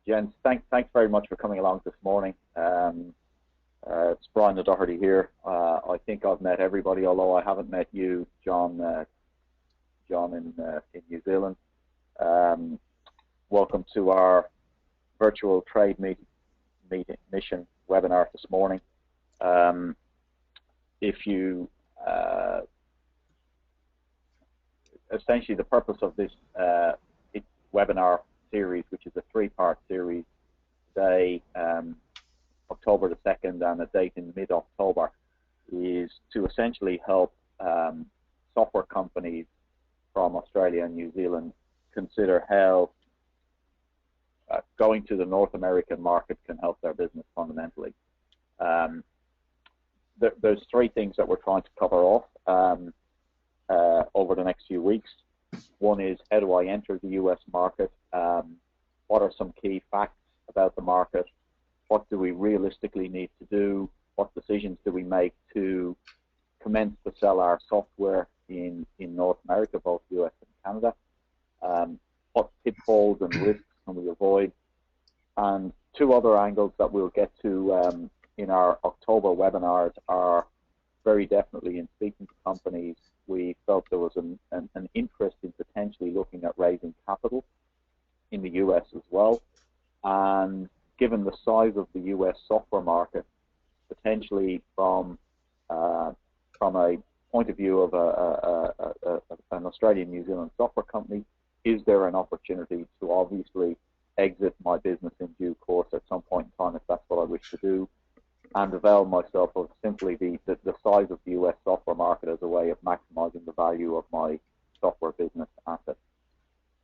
Jens, thanks very much for coming along this morning. It's Brian O'Doherty here. I think I've met everybody, although I haven't met you, John. John in New Zealand. Welcome to our virtual trade mission webinar this morning. If you essentially the purpose of this webinar series, which is a three-part series, today, October the 2nd, and a date in mid-October, is to essentially help software companies from Australia and New Zealand consider how going to the North American market can help their business fundamentally. There's three things that we're trying to cover off over the next few weeks. One is, how do I enter the US market? What are some key facts about the market? What do we realistically need to do? What decisions do we make to commence to sell our software in North America, both US and Canada? What pitfalls and risks can we avoid? And two other angles that we'll get to in our October webinars are very definitely in speaking to companies. We felt there was an interest in potentially looking at raising capital in the US as well. And given the size of the US software market, potentially from a point of view of an Australian New Zealand software company, is there an opportunity to obviously exit my business in due course at some point in time if that's what I wish to do, and avail myself of simply the size of the US software market as a way of maximizing the value of my software business assets.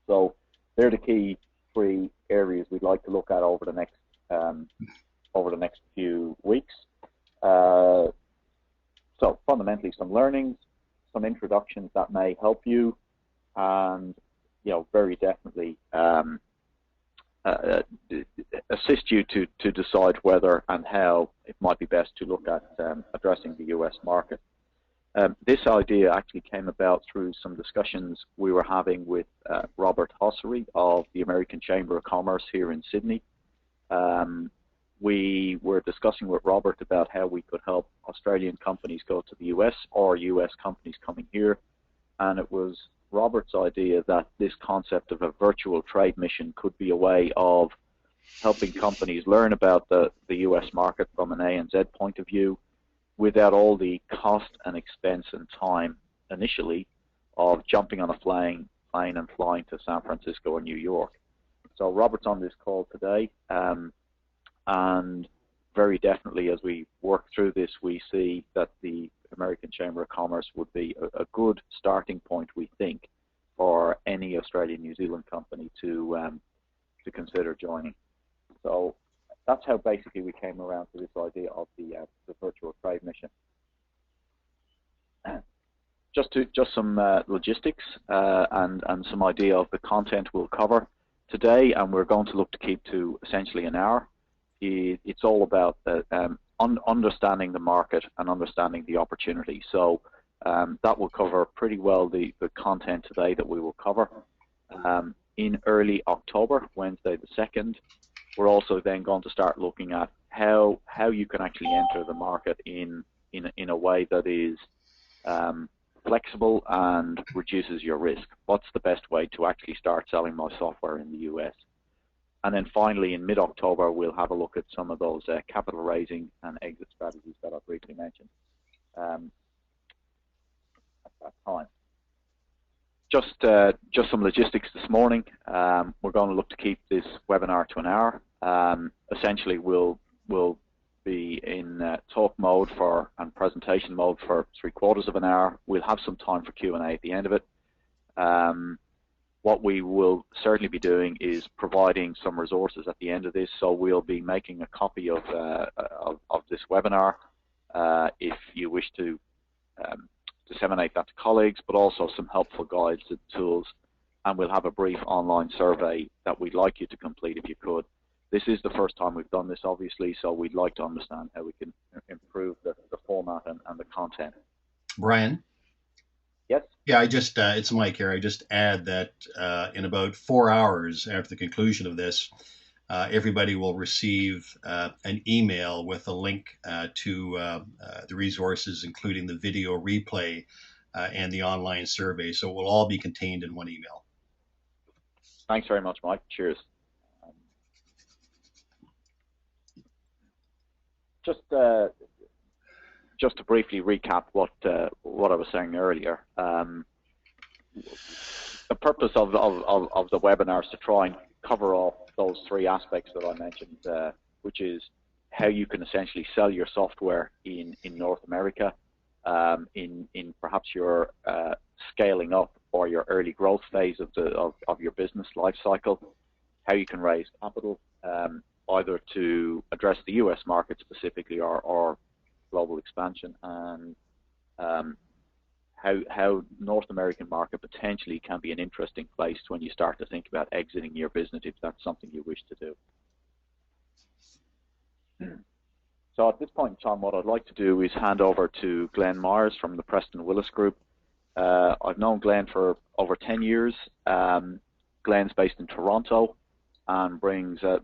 So they're the key three areas we'd like to look at over the next few weeks. So fundamentally, some learnings, some introductions that may help you, and very definitely assist you to decide whether and how it might be best to look at addressing the US market. This idea actually came about through some discussions we were having with Robert Hossery of the American Chamber of Commerce here in Sydney. We were discussing with Robert about how we could help Australian companies go to the US or US companies coming here, and it was Robert's idea that this concept of a virtual trade mission could be a way of helping companies learn about the US market from an ANZ point of view without all the cost and expense and time initially of jumping on a plane and flying to San Francisco or New York. So Robert's on this call today, and very definitely as we work through this, we see that the American Chamber of Commerce would be a good starting point, we think, for any Australian New Zealand company to consider joining. So that's how basically we came around to this idea of the virtual trade mission. Just some logistics and some idea of the content we'll cover today, and we're going to look to keep to essentially an hour. It's all about understanding the market and understanding the opportunity. So that will cover pretty well the content today that we will cover. In early October, Wednesday the 2nd, we're also then going to start looking at how you can actually enter the market in a way that is flexible and reduces your risk. What's the best way to actually start selling my software in the US? And then finally, in mid-October, we'll have a look at some of those capital raising and exit strategies that I briefly mentioned at that time. Just some logistics this morning. We're going to look to keep this webinar to an hour. Essentially, we'll be in talk mode and presentation mode for 3/4 of an hour. We'll have some time for Q&A at the end of it. What we will certainly be doing is providing some resources at the end of this, so we'll be making a copy of this webinar if you wish to disseminate that to colleagues, but also some helpful guides and tools, and we'll have a brief online survey that we'd like you to complete if you could. This is the first time we've done this, obviously, so we'd like to understand how we can improve the format and the content. Brian? Yes? Yeah, it's Mike here. I just add that in about 4 hours after the conclusion of this, everybody will receive an email with a link to the resources, including the video replay and the online survey. So it will all be contained in one email. Thanks very much, Mike. Cheers. Um, just just to briefly recap what I was saying earlier. The purpose of the webinar is to try and cover off those three aspects that I mentioned, which is how you can essentially sell your software in North America, in perhaps your scaling up or your early growth phase of your business life cycle, how you can raise capital, either to address the US market specifically or global expansion, and how North American market potentially can be an interesting place when you start to think about exiting your business if that's something you wish to do. So at this point in time, what I'd like to do is hand over to Glenn Myers from the Preston Willis Group. I've known Glenn for over 10 years. Glenn's based in Toronto and brings a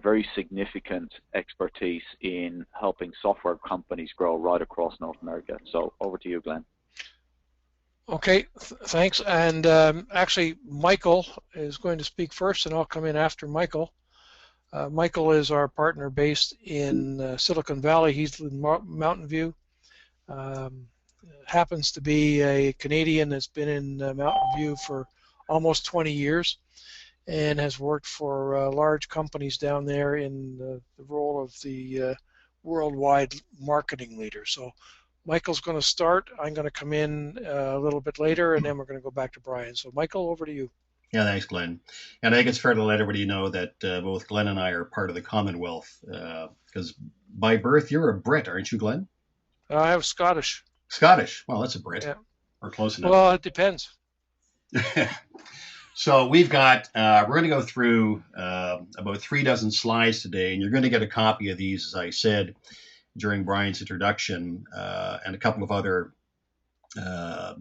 very significant expertise in helping software companies grow right across North America. So over to you, Glenn. Okay, thanks. And actually, Michael is going to speak first, and I'll come in after Michael. Michael is our partner based in Silicon Valley. He's in Mountain View. Happens to be a Canadian that's been in Mountain View for almost 20 years and has worked for large companies down there in the role of the worldwide marketing leader. So Michael's going to start. I'm going to come in a little bit later, and then we're going to go back to Brian. So Michael, over to you. Yeah, thanks, Glenn. And I think it's fair to let everybody know that both Glenn and I are part of the Commonwealth, because by birth you're a Brit, aren't you, Glenn? I have Scottish. Scottish. Well, that's a Brit. Yeah. Or close enough. Well, it depends. So we've got, we're going to go through about 36 slides today, and you're going to get a copy of these, as I said, during Brian's introduction, and a couple of other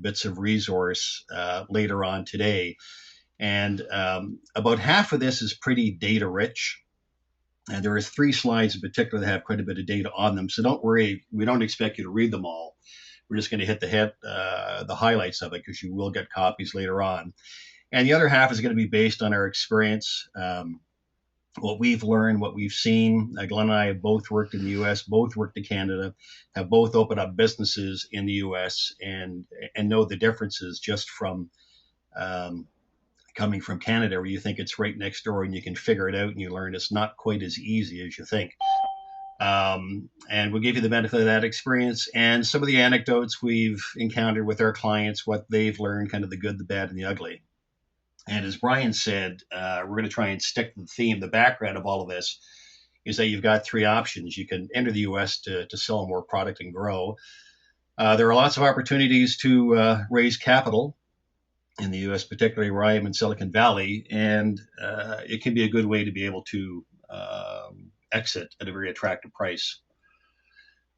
bits of resource later on today. And about half of this is pretty data rich. And there are 3 slides in particular that have quite a bit of data on them. So don't worry, we don't expect you to read them all. We're just going to hit the highlights of it, because you will get copies later on. And the other half is going to be based on our experience, what we've learned, what we've seen. Glenn and I have both worked in the U.S., both worked in Canada, have both opened up businesses in the U.S. and know the differences just from coming from Canada, where you think it's right next door and you can figure it out, and you learn it's not quite as easy as you think. And we'll give you the benefit of that experience and some of the anecdotes we've encountered with our clients, what they've learned, kind of the good, the bad, and the ugly. And as Brian said, we're going to try and stick to the theme. The background of all of this is that you've got 3 options. You can enter the U.S. to sell more product and grow. There are lots of opportunities to raise capital in the U.S., particularly where I am in Silicon Valley, and it can be a good way to be able to exit at a very attractive price.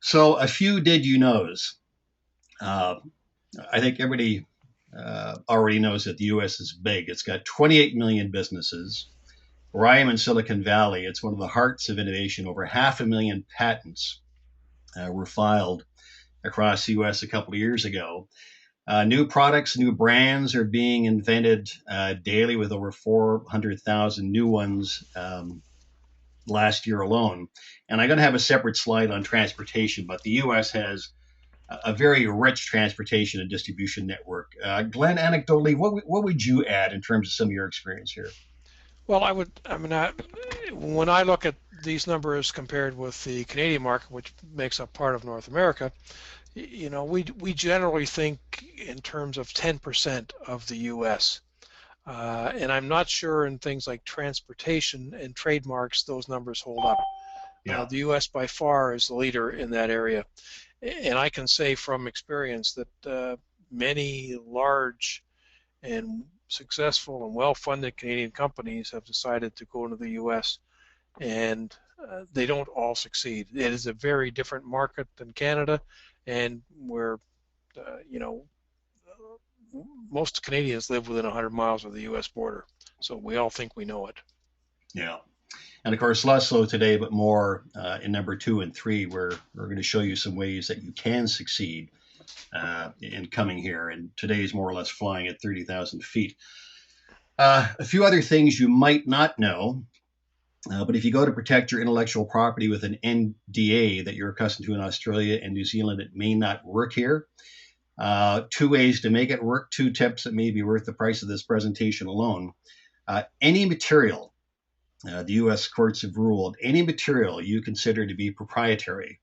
So a few did you knows. I think everybody already knows that the U.S. is big. It's got 28 million businesses. Where I am in Silicon Valley, it's one of the hearts of innovation. Over 500,000 patents were filed across the U.S. a couple of years ago. New products, new brands are being invented daily, with over 400,000 new ones last year alone. And I'm going to have a separate slide on transportation, but the U.S. has a very rich transportation and distribution network. Glenn, anecdotally, what would you add in terms of some of your experience here? Well, when I look at these numbers compared with the Canadian market, which makes up part of North America, you know, we generally think in terms of 10% of the U.S. And I'm not sure in things like transportation and trademarks those numbers hold up. Yeah. The U.S. by far is the leader in that area. And I can say from experience that many large and successful and well-funded Canadian companies have decided to go into the U.S. and they don't all succeed. It is a very different market than Canada, and where, you know, most Canadians live within 100 miles of the U.S. border. So we all think we know it. Yeah. And of course, less so today, but more in number 2 and 3, where we're going to show you some ways that you can succeed in coming here. And today is more or less flying at 30,000 feet. A few other things you might not know, but if you go to protect your intellectual property with an NDA that you're accustomed to in Australia and New Zealand, it may not work here. 2 ways to make it work, 2 tips that may be worth the price of this presentation alone. Any material, the U.S. courts have ruled, any material you consider to be proprietary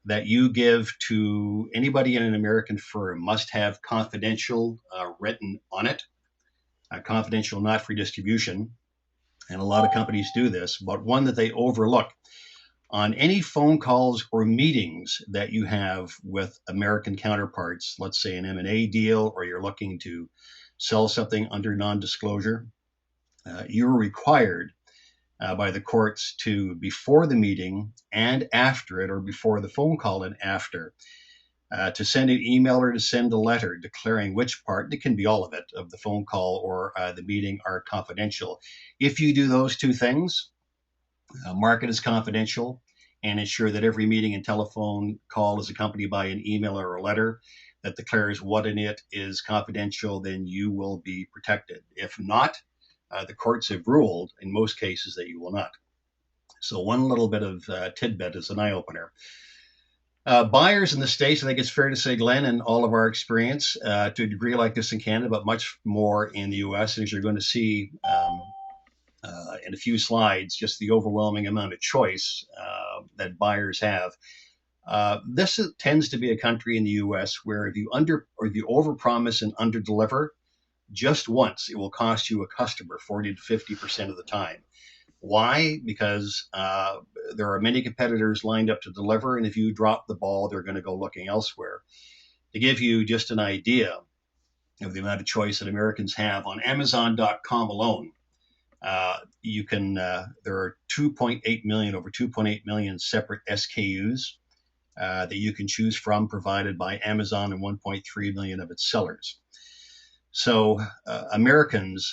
that you give to anybody in an American firm must have confidential written on it, confidential not for distribution. And a lot of companies do this, but one that they overlook. On any phone calls or meetings that you have with American counterparts, let's say an M&A deal, or you're looking to sell something under non-disclosure, you're required by the courts to, before the meeting and after it, or before the phone call and after, to send an email or to send a letter declaring which part, it can be all of it, of the phone call or the meeting are confidential. If you do those 2 things, mark it as confidential and ensure that every meeting and telephone call is accompanied by an email or a letter that declares what in it is confidential, then you will be protected. If not, the courts have ruled in most cases that you will not. So one little bit of tidbit is an eye-opener. Buyers in the States, I think it's fair to say, Glenn, in all of our experience, to a degree like this in Canada, but much more in the U.S., as you're going to see in a few slides, just the overwhelming amount of choice that buyers have. This tends to be a country in the U.S. where if you overpromise and underdeliver, just once, it will cost you a customer 40 to 50% of the time. Why? Because there are many competitors lined up to deliver, and if you drop the ball, they're going to go looking elsewhere. To give you just an idea of the amount of choice that Americans have, on Amazon.com alone, there are 2.8 million, over 2.8 million separate SKUs that you can choose from, provided by Amazon and 1.3 million of its sellers. So Americans,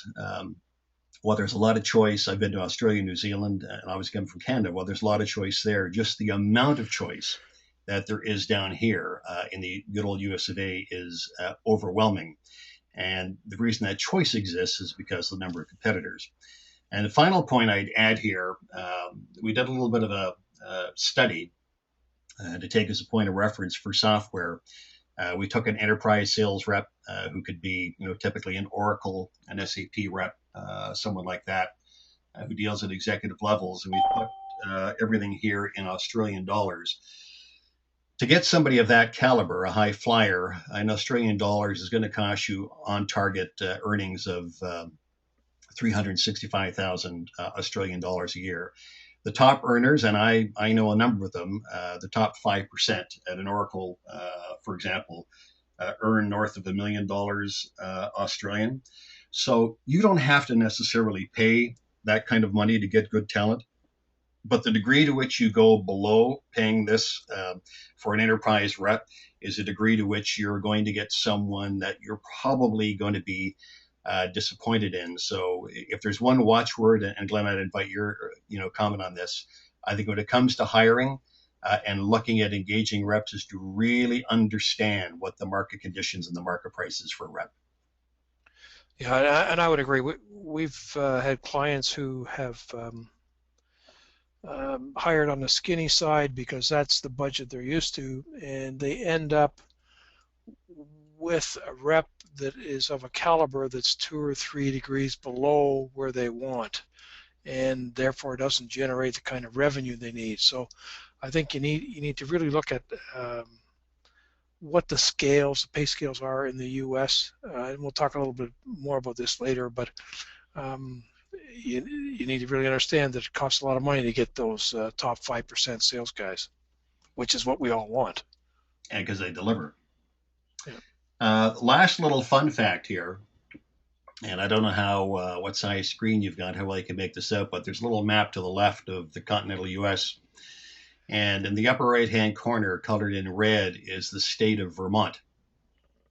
while there's a lot of choice, I've been to Australia, New Zealand, and I was coming from Canada. While there's a lot of choice there, just the amount of choice that there is down here in the good old US of A is overwhelming. And the reason that choice exists is because of the number of competitors. And the final point I'd add here, we did a little bit of a study to take as a point of reference for software. We took an enterprise sales rep who could be, typically an Oracle, an SAP rep, someone like that, who deals at executive levels, and we put everything here in Australian dollars. To get somebody of that caliber, a high flyer, in Australian dollars is going to cost you on target earnings of 365,000 Australian dollars a year. The top earners, and I know a number of them, the top 5% at an Oracle, for example, earn north of $1 million Australian. So you don't have to necessarily pay that kind of money to get good talent. But the degree to which you go below paying this for an enterprise rep is a degree to which you're going to get someone that you're probably going to be disappointed in. So if there's one watchword, and Glenn, I'd invite your comment on this. I think when it comes to hiring and looking at engaging reps is to really understand what the market conditions and the market prices for a rep. Yeah, and I would agree. We've had clients who have hired on the skinny side because that's the budget they're used to, and they end up with a rep that is of a caliber that's 2 or 3 degrees below where they want, and therefore doesn't generate the kind of revenue they need. So I think you need to really look at what the pay scales are in the U.S. And we'll talk a little bit more about this later, but you need to really understand that it costs a lot of money to get those top 5% sales guys, which is what we all want. And because they deliver. Yeah. Last little fun fact here, and I don't know what size screen you've got, how well you can make this out, but there's a little map to the left of the continental U.S., and in the upper right-hand corner, colored in red, is the state of Vermont.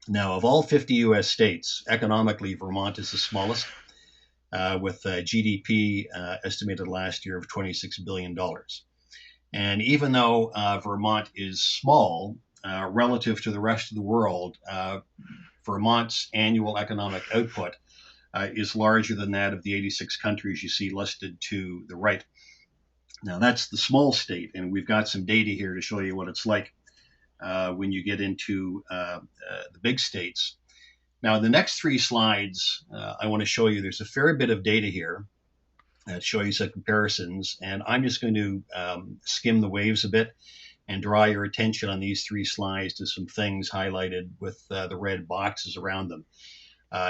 Now, of all 50 U.S. states, economically, Vermont is the smallest. with GDP estimated last year of $26 billion. And even though Vermont is small relative to the rest of the world, Vermont's annual economic output is larger than that of the 86 countries you see listed to the right. Now, that's the small state, and we've got some data here to show you what it's like when you get into the big states. Now, in the next three slides, I want to show you there's a fair bit of data here to show you some comparisons, and I'm just going to skim the waves a bit and draw your attention on these three slides to some things highlighted with the red boxes around them.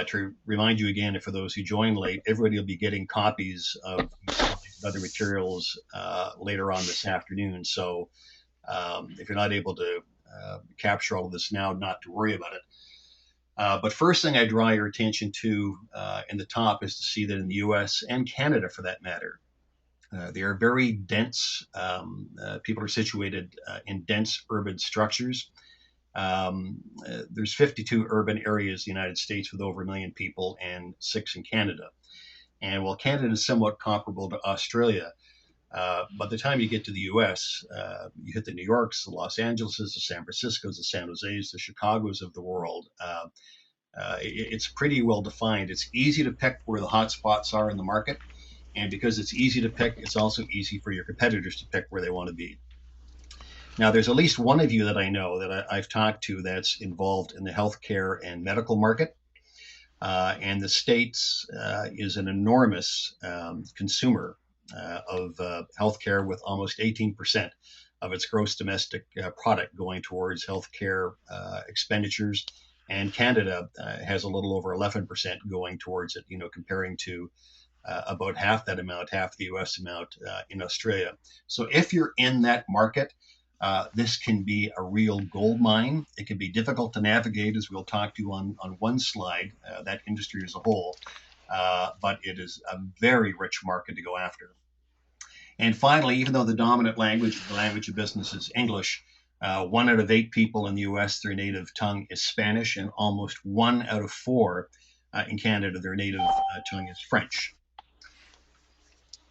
To remind you again, for those who join late, everybody will be getting copies of other materials later on this afternoon. So if you're not able to capture all of this now, not to worry about it. But first thing I draw your attention to in the top is to see that in the US and Canada, for that matter, they are very dense. People are situated in dense urban structures. There's 52 urban areas in the United States with over 1 million people and 6 in Canada. And while Canada is somewhat comparable to Australia, by the time you get to the US, you hit the New Yorks, the Los Angeleses, the San Franciscos, the San Jose's, the Chicagos of the world. It's pretty well defined. It's easy to pick where the hot spots are in the market. And because it's easy to pick, it's also easy for your competitors to pick where they want to be. Now, there's at least one of you that I know that I've talked to that's involved in the healthcare and medical market. And the States is an enormous consumer of healthcare, with almost 18% of its gross domestic product going towards healthcare expenditures. And Canada has a little over 11% going towards it, comparing to about half that amount, half the US amount in Australia. So if you're in that market, this can be a real gold mine. It can be difficult to navigate, as we'll talk to on one slide, that industry as a whole, but it is a very rich market to go after. And finally, even though the dominant language, the language of business, is English, 1 out of 8 people in the US, their native tongue is Spanish, and almost 1 out of 4 in Canada, their native tongue is French.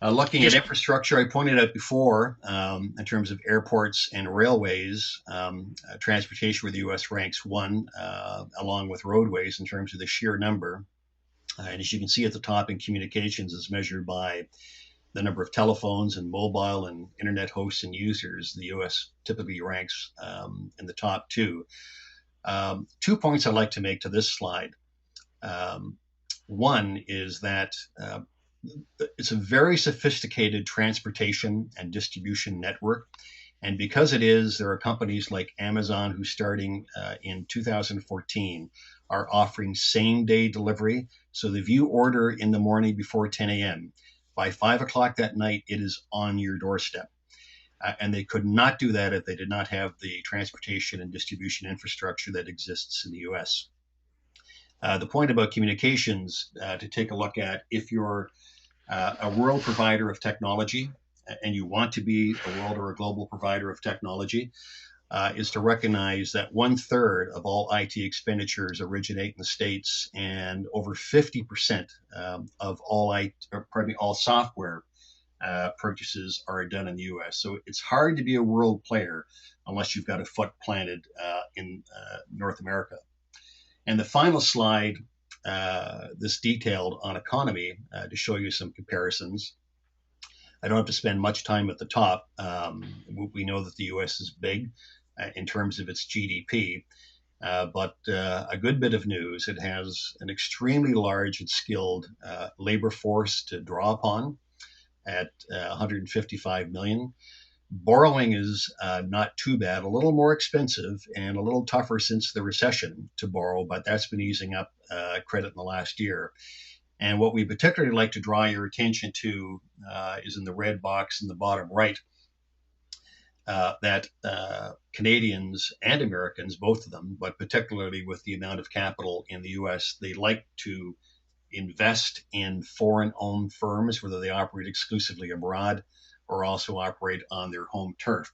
Looking at infrastructure, I pointed out before, in terms of airports and railways, transportation where the U.S. ranks 1, along with roadways in terms of the sheer number. And as you can see at the top, in communications, is measured by the number of telephones and mobile and internet hosts and users. The U.S. typically ranks in the top 2. 2 points I'd like to make to this slide. One is that it's a very sophisticated transportation and distribution network. And because it is, there are companies like Amazon who, starting in 2014, are offering same-day delivery. So if you order in the morning before 10 a.m., by 5 o'clock that night, it is on your doorstep. And they could not do that if they did not have the transportation and distribution infrastructure that exists in the U.S. The point about communications to take a look at, if you're a world provider of technology and you want to be a world or a global provider of technology, is to recognize that 1/3 of all IT expenditures originate in the States, and over 50% of all software purchases are done in the U.S. So it's hard to be a world player unless you've got a foot planted in North America. And the final slide, this detailed on economy to show you some comparisons. I don't have to spend much time at the top. We know that the U.S. is big in terms of its GDP, but a good bit of news. It has an extremely large and skilled labor force to draw upon at 155 million. Borrowing is not too bad, a little more expensive and a little tougher since the recession to borrow, but that's been easing up credit in the last year. And what we particularly like to draw your attention to is in the red box in the bottom right, that Canadians and Americans, both of them, but particularly with the amount of capital in the US, they like to invest in foreign-owned firms, whether they operate exclusively abroad or also operate on their home turf.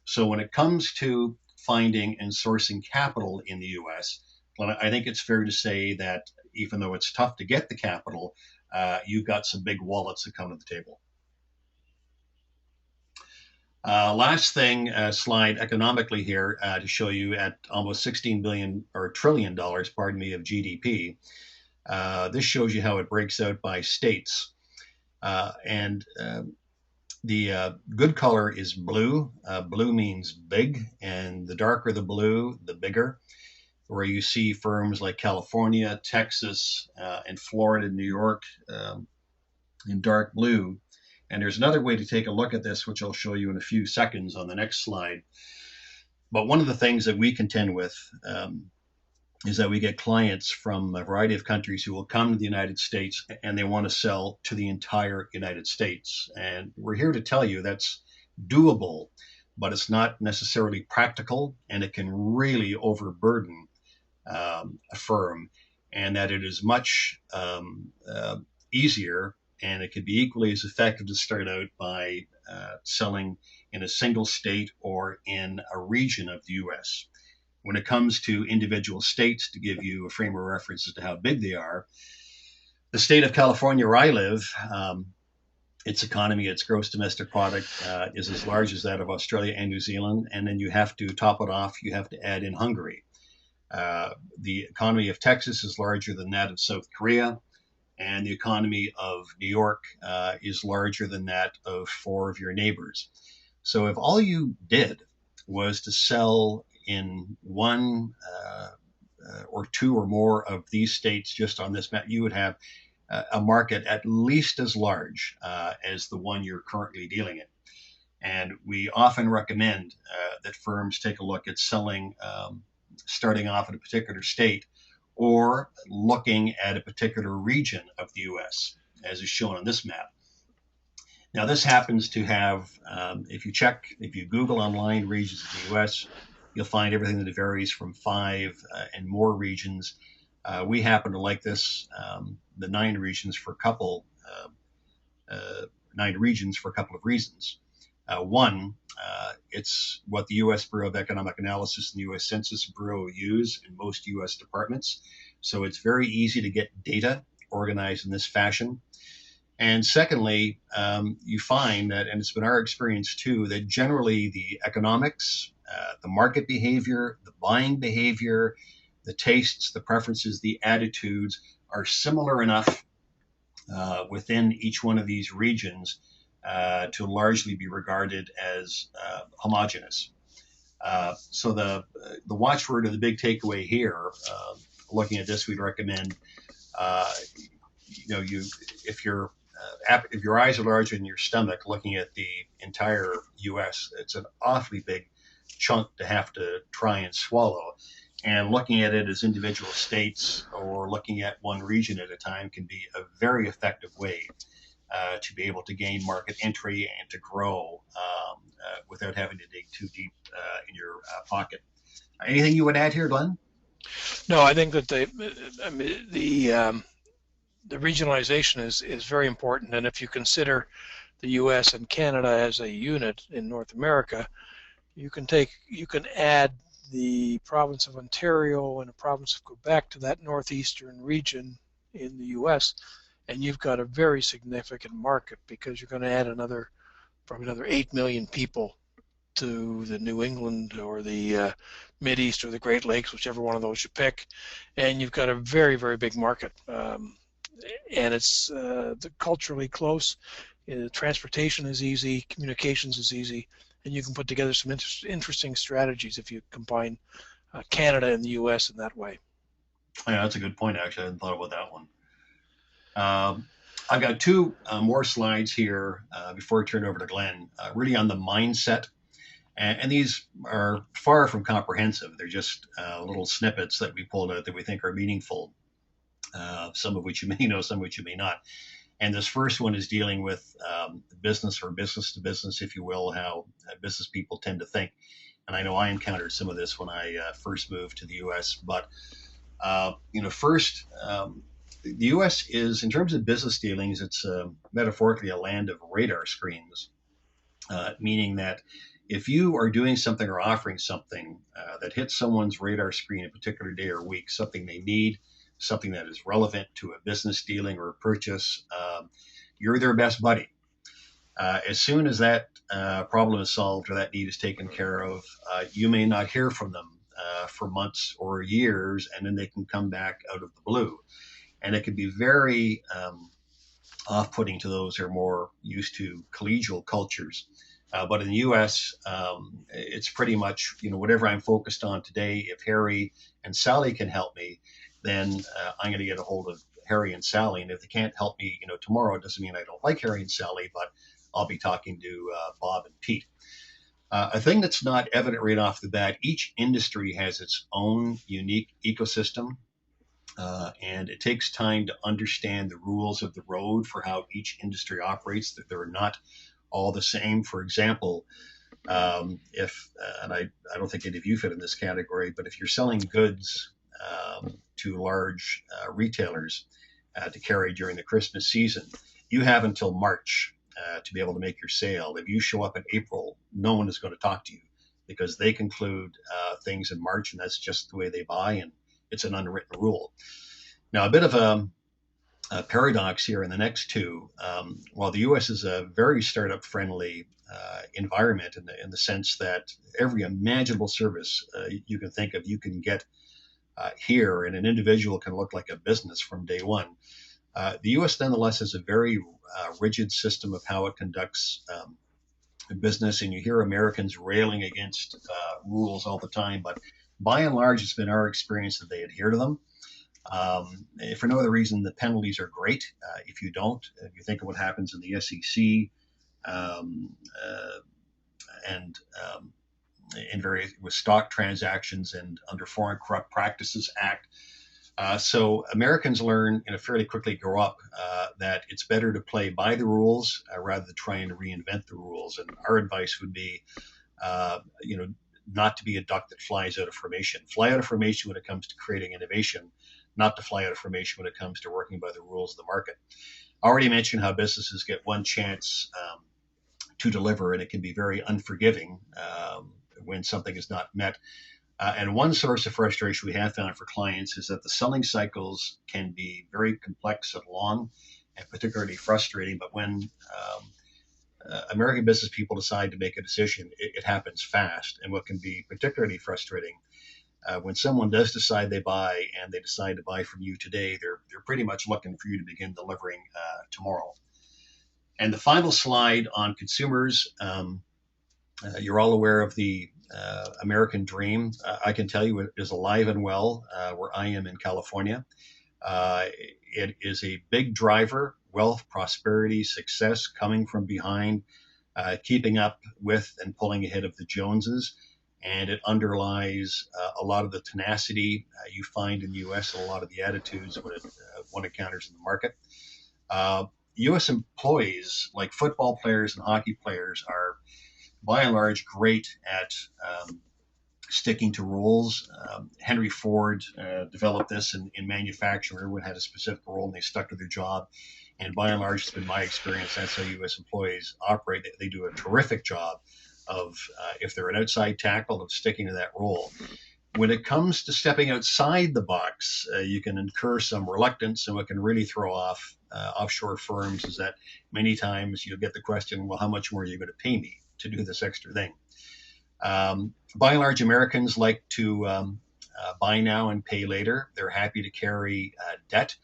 So when it comes to finding and sourcing capital in the US, well, I think it's fair to say that even though it's tough to get the capital, you've got some big wallets that come to the table. Last thing, slide economically here to show you at almost 16 billion or trillion dollars, pardon me, of GDP. This shows you how it breaks out by states. The good color is blue. Blue means big, and the darker the blue, the bigger. Where you see firms like California, Texas, and Florida, New York in dark blue. And there's another way to take a look at this, which I'll show you in a few seconds on the next slide. But one of the things that we contend with is that we get clients from a variety of countries who will come to the United States and they want to sell to the entire United States. And we're here to tell you that's doable, but it's not necessarily practical, and it can really overburden a firm, and that it is much easier, and it could be equally as effective to start out by selling in a single state or in a region of the U.S. When it comes to individual states, to give you a frame of reference as to how big they are, the state of California, where I live, its economy, its gross domestic product is as large as that of Australia and New Zealand, and then you have to top it off, you have to add in Hungary. The economy of Texas is larger than that of South Korea, and the economy of New York is larger than that of 4 of your neighbors. So if all you did was to sell in one or 2 or more of these states just on this map, you would have a market at least as large as the one you're currently dealing in. And we often recommend that firms take a look at selling starting off in a particular state or looking at a particular region of the U.S., as is shown on this map. Now, this happens to have, if you Google online regions of the U.S., you'll find everything that varies from 5 and more regions. We happen to like this, the 9 regions for a couple of reasons. One, it's what the U.S. Bureau of Economic Analysis and the U.S. Census Bureau use in most U.S. departments. So it's very easy to get data organized in this fashion. And secondly, you find that, and it's been our experience too, that generally the economics, the market behavior, the buying behavior, the tastes, the preferences, the attitudes are similar enough within each one of these regions to largely be regarded as homogenous. So the watchword or the big takeaway here, looking at this, we'd recommend, if your eyes are larger than your stomach, looking at the entire U.S., it's an awfully big chunk to have to try and swallow. And looking at it as individual states or looking at one region at a time can be a very effective way to be able to gain market entry and to grow without having to dig too deep in your pocket. Anything you would add here, Glenn? No, I think that the regionalization is very important, and if you consider the U.S. and Canada as a unit in North America, you can add the province of Ontario and the province of Quebec to that northeastern region in the U.S., and you've got a very significant market, because you're going to add probably another 8 million people to the New England or the Mideast or the Great Lakes, whichever one of those you pick, and you've got a very, very big market. And it's culturally close, transportation is easy, communications is easy, and you can put together some interesting strategies if you combine Canada and the U.S. in that way. Yeah, that's a good point, actually. I hadn't thought about that one. I've got 2 more slides here before I turn over to Glenn, really on the mindset. And these are far from comprehensive. They're just little snippets that we pulled out that we think are meaningful, some of which you may know, some of which you may not. And this first one is dealing with business or business to business, if you will, how business people tend to think. And I know I encountered some of this when I first moved to the U.S. But, first, the U.S. is, in terms of business dealings, it's metaphorically a land of radar screens, meaning that if you are doing something or offering something that hits someone's radar screen a particular day or week, something they need, something that is relevant to a business dealing or a purchase, you're their best buddy. As soon as that problem is solved or that need is taken care of, you may not hear from them for months or years, and then they can come back out of the blue. And it can be very off-putting to those who are more used to collegial cultures. But in the U.S., it's pretty much, whatever I'm focused on today, if Harry and Sally can help me, then I'm going to get a hold of Harry and Sally. And if they can't help me, tomorrow, it doesn't mean I don't like Harry and Sally, but I'll be talking to Bob and Pete. A thing that's not evident right off the bat, each industry has its own unique ecosystem. And it takes time to understand the rules of the road for how each industry operates, that they're not all the same. For example, and I don't think any of you fit in this category, but if you're selling goods to large retailers to carry during the Christmas season, you have until March to be able to make your sale. If you show up in April, no one is going to talk to you because they conclude things in March, and that's just the way they buy, and it's an unwritten rule. Now, a bit of a paradox here in the next two. While the U.S. is a very startup-friendly environment in the sense that every imaginable service you can think of, you can get here, and an individual can look like a business from day one. The U.S. nonetheless has a very rigid system of how it conducts business, and you hear Americans railing against rules all the time, but by and large, it's been our experience that they adhere to them. For no other reason, the penalties are great. If you don't, if you think of what happens in the SEC and in various with stock transactions and under Foreign Corrupt Practices Act. So Americans learn, fairly quickly grow up that it's better to play by the rules rather than trying to reinvent the rules. And our advice would be, not to be a duck that flies out of formation. Fly out of formation when it comes to creating innovation, not to fly out of formation when it comes to working by the rules of the market. I already mentioned how businesses get one chance to deliver, and it can be very unforgiving when something is not met. And one source of frustration we have found for clients is that the selling cycles can be very complex and long and particularly frustrating. But when American business people decide to make a decision, it happens fast. And what can be particularly frustrating when someone does decide they buy and they decide to buy from you today, they're pretty much looking for you to begin delivering tomorrow. And the final slide on consumers, you're all aware of the American dream. I can tell you it is alive and well where I am in California. It is a big driver, wealth, prosperity, success coming from behind, keeping up with and pulling ahead of the Joneses. And it underlies a lot of the tenacity you find in the U.S. and a lot of the attitudes when it encounters in the market. U.S. employees, like football players and hockey players, are by and large great at sticking to rules. Henry Ford developed this in manufacturing. Everyone had a specific role and they stuck to their job. And by and large, it's been my experience that's how U.S. employees operate. They do a terrific job of, if they're an outside tackle, of sticking to that role. When it comes to stepping outside the box, you can incur some reluctance, and what can really throw off offshore firms is that many times you'll get the question, well, how much more are you going to pay me to do this extra thing? By and large, Americans like to buy now and pay later. They're happy to carry debt.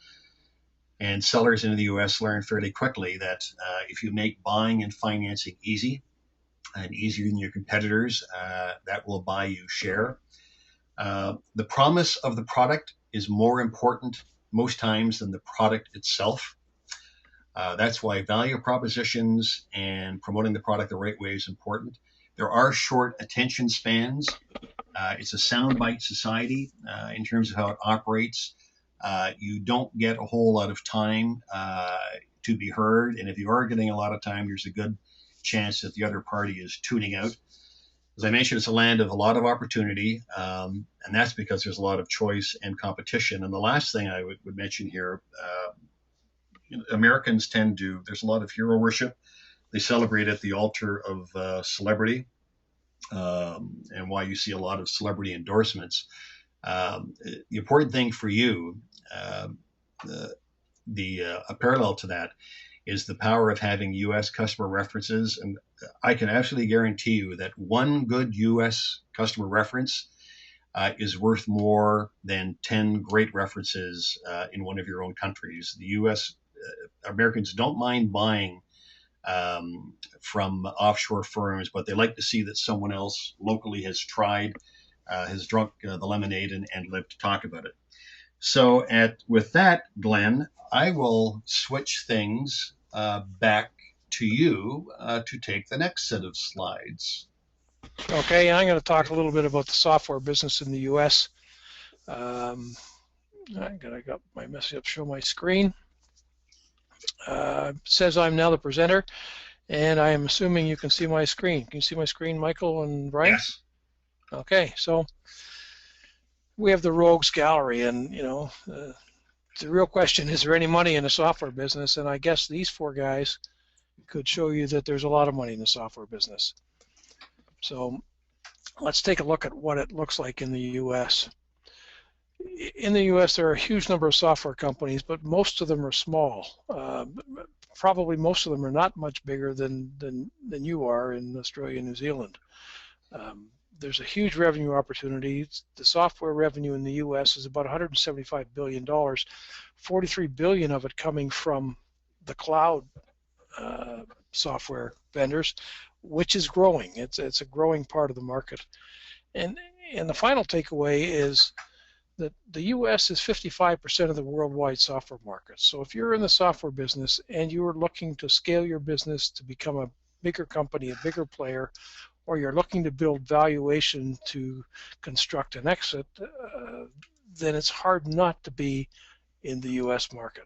And sellers in the U.S. learn fairly quickly that if you make buying and financing easy and easier than your competitors, that will buy you share. The promise of the product is more important most times than the product itself. That's why value propositions and promoting the product the right way is important. There are short attention spans. It's a soundbite society in terms of how it operates. You don't get a whole lot of time to be heard. And if you are getting a lot of time, there's a good chance that the other party is tuning out. As I mentioned, it's a land of a lot of opportunity, and that's because there's a lot of choice and competition. And the last thing I would mention here, Americans tend to, there's a lot of hero worship. They celebrate at the altar of celebrity, and why you see a lot of celebrity endorsements. The important thing for you a parallel to that is the power of having U.S. customer references. And I can absolutely guarantee you that one good U.S. customer reference is worth more than 10 great references in one of your own countries. The U.S. Americans don't mind buying from offshore firms, but they like to see that someone else locally has tried, has drunk the lemonade and lived to talk about it. So with that, Glenn, I will switch things back to you to take the next set of slides. Okay, I'm going to talk a little bit about the software business in the U.S. I got my message up, show my screen. It says I'm now the presenter, and I am assuming you can see my screen. Can you see my screen, Michael and Brian? Yes. Okay, so we have the rogues gallery, and the real question is there any money in the software business? And I guess these four guys could show you that there's a lot of money in the software business. So let's take a look at what it looks like in the U.S. In the U.S., there are a huge number of software companies, but most of them are small. Probably most of them are not much bigger than you are in Australia and New Zealand. There's a huge revenue opportunity. The software revenue in the U.S. is about $175 billion, $43 billion of it coming from the cloud software vendors, which is growing. It's a growing part of the market. And the final takeaway is that the U.S. is 55% of the worldwide software market. So if you're in the software business and you're looking to scale your business to become a bigger company, a bigger player, or you're looking to build valuation to construct an exit, then it's hard not to be in the U.S. market.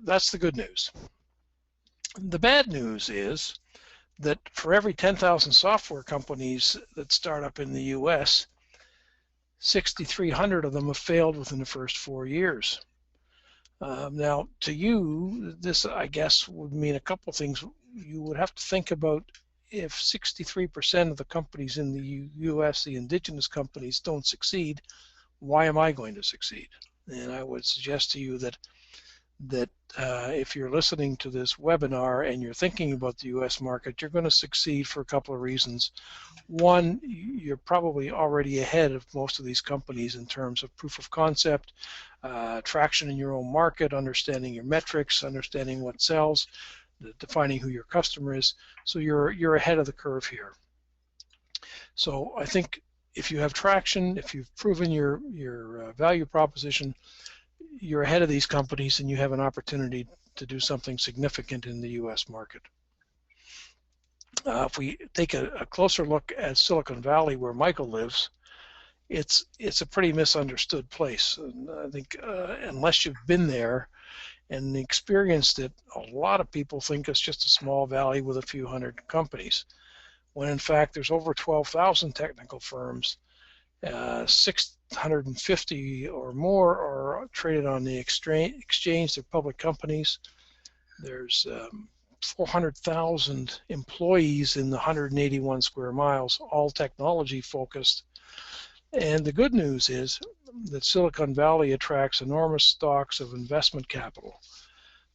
That's the good news. The bad news is that for every 10,000 software companies that start up in the U.S., 6,300 of them have failed within the first 4 years. Now, to you, this, I guess, would mean a couple of things. You would have to think about if 63% of the companies in the U.S., the indigenous companies, don't succeed, why am I going to succeed? And I would suggest to you that if you're listening to this webinar and you're thinking about the U.S. market, you're going to succeed for a couple of reasons. One, you're probably already ahead of most of these companies in terms of proof of concept, traction in your own market, understanding your metrics, understanding what sells, defining who your customer is. So you're ahead of the curve here. So I think if you have traction, if you've proven your value proposition, you're ahead of these companies and you have an opportunity to do something significant in the U.S. market. If we take a closer look at Silicon Valley, where Michael lives, it's a pretty misunderstood place. And I think unless you've been there and experienced it, a lot of people think it's just a small valley with a few hundred companies, when in fact there's over 12,000 technical firms, 650 or more are traded on the exchange. They're public companies. There's 400,000 employees in the 181 square miles, all technology focused. And the good news is that Silicon Valley attracts enormous stocks of investment capital.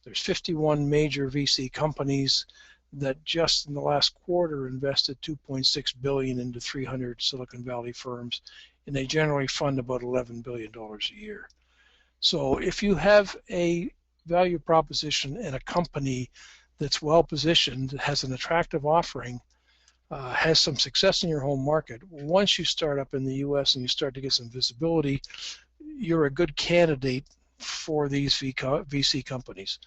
There's 51 major VC companies that just in the last quarter invested $2.6 billion into 300 Silicon Valley firms, and they generally fund about $11 billion a year. So if you have a value proposition and a company that's well positioned, has an attractive offering, has some success in your home market, once you start up in the U.S. and you start to get some visibility, you're a good candidate for these VC companies.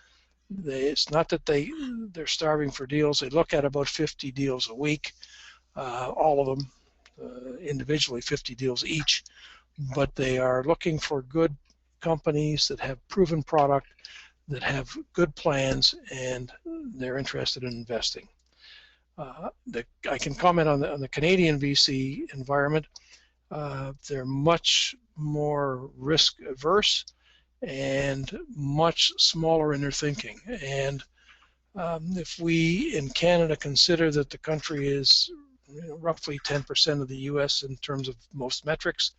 It's not that they're starving for deals. They look at about 50 deals a week, all of them individually, 50 deals each, but they are looking for good companies that have proven product, that have good plans, and they're interested in investing. I can comment on the Canadian VC environment. They're much more risk averse and much smaller in their thinking. And if we in Canada consider that the country is roughly 10% of the U.S. in terms of most metrics,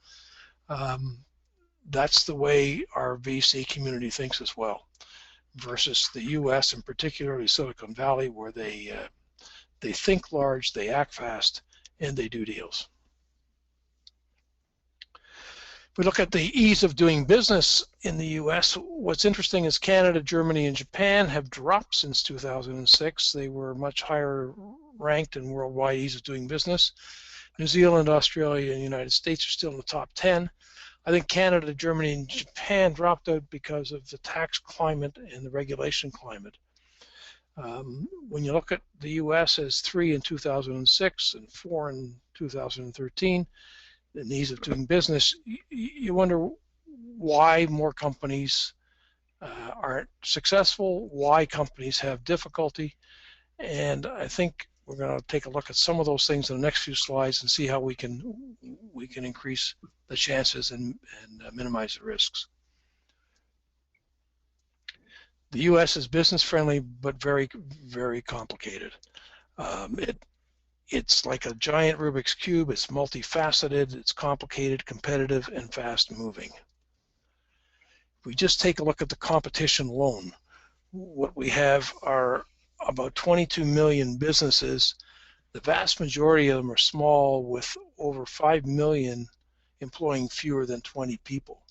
that's the way our VC community thinks as well, versus the U.S. and particularly Silicon Valley, where they think large, they act fast, and they do deals. If we look at the ease of doing business in the U.S., what's interesting is Canada, Germany, and Japan have dropped since 2006. They were much higher ranked in worldwide ease of doing business. New Zealand, Australia, and the United States are still in the top 10. I think Canada, Germany, and Japan dropped out because of the tax climate and the regulation climate. When you look at the U.S. as 3 in 2006 and 4 in 2013, the ease of doing business, you wonder why more companies aren't successful, why companies have difficulty, and I think we're going to take a look at some of those things in the next few slides and see how we can increase the chances and minimize the risks. The U.S. is business friendly, but very, very complicated. It's like a giant Rubik's Cube. It's multifaceted, it's complicated, competitive, and fast moving. If we just take a look at the competition alone, what we have are about 22 million businesses. The vast majority of them are small, with over 5 million employing fewer than 20 people.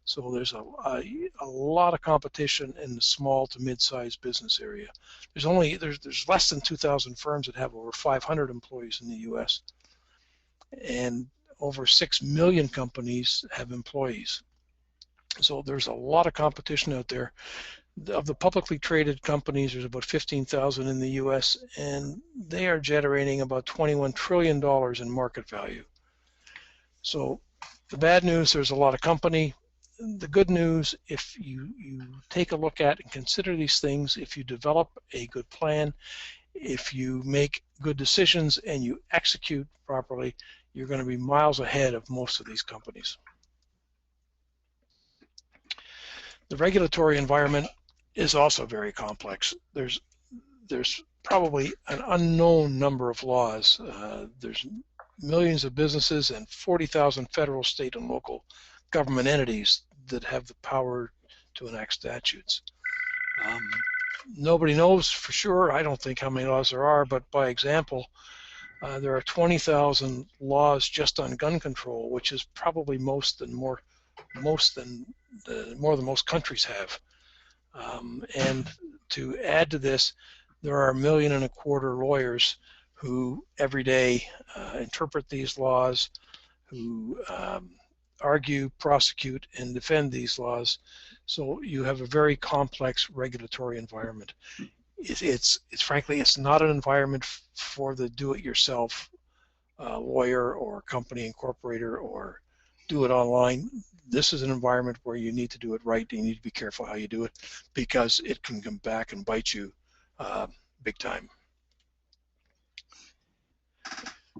So there's a lot of competition in the small to mid-sized business area. There's less than 2,000 firms that have over 500 employees in the U.S. and over 6 million companies have employees. So there's a lot of competition out there. Of the publicly traded companies, there's about 15,000 in the U.S. and they are generating about $21 trillion in market value. So the bad news, there's a lot of company. The good news, if you take a look at and consider these things, if you develop a good plan, if you make good decisions and you execute properly, you're going to be miles ahead of most of these companies. The regulatory environment is also very complex. There's probably an unknown number of laws. There's millions of businesses and 40,000 federal, state, and local government entities that have the power to enact statutes. Nobody knows for sure, I don't think, how many laws there are, but by example, there are 20,000 laws just on gun control, which is probably more than most countries have. And to add to this, there are 1.25 million lawyers who every day interpret these laws, who argue, prosecute, and defend these laws. So you have a very complex regulatory environment. It's frankly, it's not an environment for the do-it-yourself lawyer or company incorporator or do it online. This is an environment where you need to do it right. You need to be careful how you do it, because it can come back and bite you big time.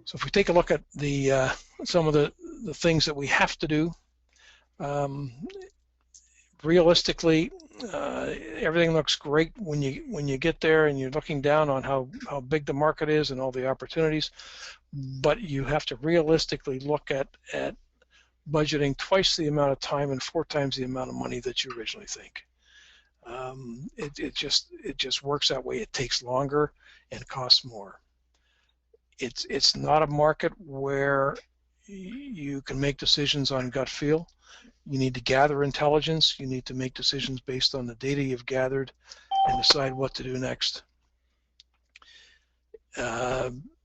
So if we take a look at the some of the things that we have to do, realistically, everything looks great when you get there and you're looking down on how big the market is and all the opportunities, but you have to realistically look at budgeting twice the amount of time and 4 times the amount of money that you originally think. It just works that way. It takes longer and costs more. It's not a market where you can make decisions on gut feel. You need to gather intelligence. You need to make decisions based on the data you've gathered and decide what to do next.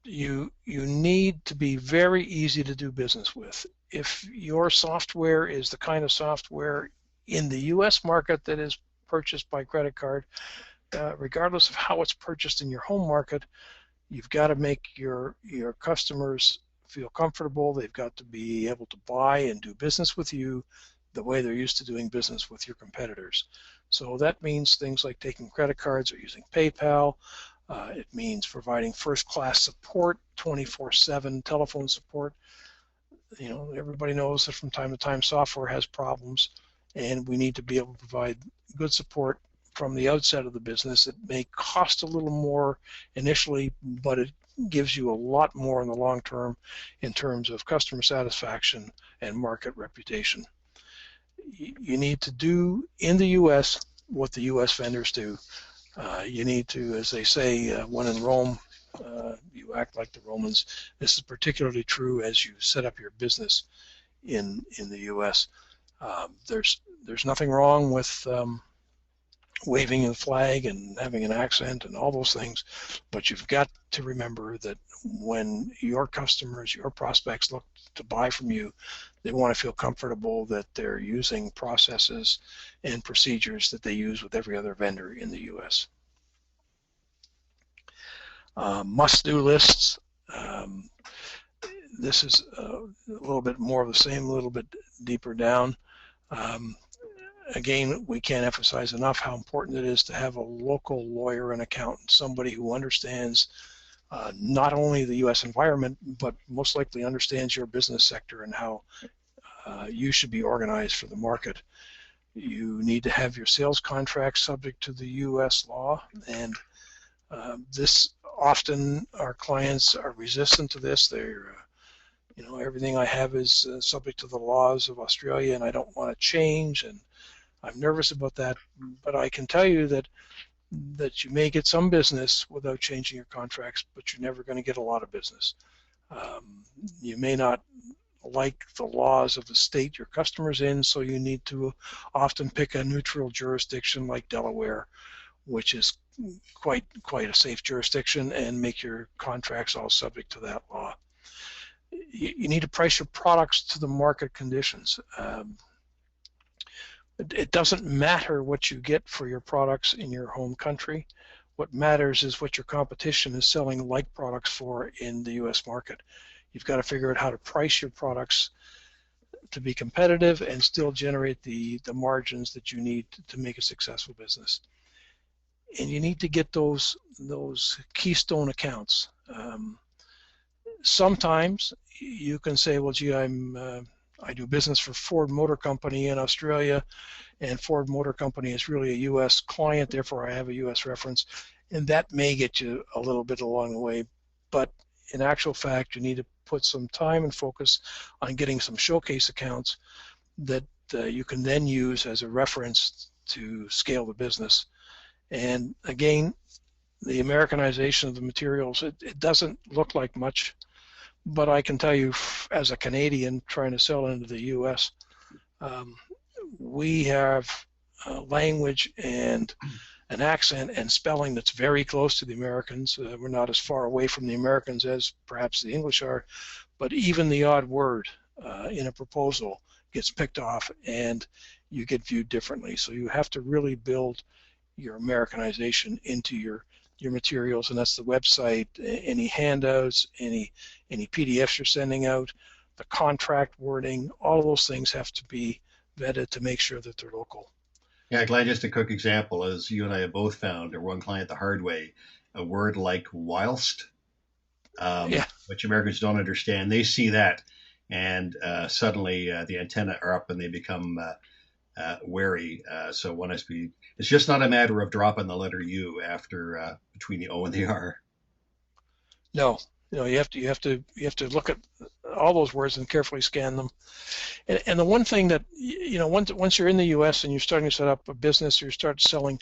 You need to be very easy to do business with. If your software is the kind of software in the U.S. market that is purchased by credit card, regardless of how it's purchased in your home market, you've got to make your customers feel comfortable. They've got to be able to buy and do business with you the way they're used to doing business with your competitors. So that means things like taking credit cards or using PayPal. It means providing first-class support, 24/7 telephone support. You know, everybody knows that from time to time software has problems, and we need to be able to provide good support from the outset of the business. It may cost a little more initially, but it gives you a lot more in the long term in terms of customer satisfaction and market reputation. you need to do in the U.S. what the U.S. vendors do. You need to, as they say, when in Rome, you act like the Romans. This is particularly true as you set up your business in the U.S. There's nothing wrong with waving a flag and having an accent and all those things, but you've got to remember that when your customers, your prospects look to buy from you, they want to feel comfortable that they're using processes and procedures that they use with every other vendor in the U.S. Must-do lists. This is a little bit more of the same, a little bit deeper down. Again, we can't emphasize enough how important it is to have a local lawyer and accountant, somebody who understands not only the U.S. environment, but most likely understands your business sector and how you should be organized for the market. You need to have your sales contracts subject to the U.S. law, and this often our clients are resistant to this. They're everything I have is subject to the laws of Australia, and I don't want to change, and I'm nervous about that. But I can tell you that you may get some business without changing your contracts, but you're never going to get a lot of business. You may not like the laws of the state your customer's in, so you need to often pick a neutral jurisdiction like Delaware, which is quite a safe jurisdiction, and make your contracts all subject to that law. You need to price your products to the market conditions. It doesn't matter what you get for your products in your home country. What matters is what your competition is selling like products for in the U.S. market. You've got to figure out how to price your products to be competitive and still generate the margins that you need to make a successful business. And you need to get those keystone accounts. Sometimes you can say, well, gee, I do business for Ford Motor Company in Australia, and Ford Motor Company is really a U.S. client, therefore I have a U.S. reference, and that may get you a little bit along the way. But in actual fact, you need to put some time and focus on getting some showcase accounts that you can then use as a reference to scale the business. And again, the Americanization of the materials, it doesn't look like much, but I can tell you, as a Canadian trying to sell into the U.S., we have language and an accent and spelling that's very close to the Americans. We're not as far away from the Americans as perhaps the English are, but even the odd word in a proposal gets picked off and you get viewed differently. So you have to really build your Americanization into your materials, and that's the website, any handouts, any PDFs you're sending out, the contract wording, all of those things have to be vetted to make sure that they're local. Yeah, Glenn, just a quick example, as you and I have both found, or one client the hard way, a word like whilst, which Americans don't understand. They see that, and suddenly the antenna are up and they become wary. So one has to be, it's just not a matter of dropping the letter U after between the O and the R. No, you have to look at all those words and carefully scan them. And the one thing that once you're in the U.S. and you're starting to set up a business or you start selling,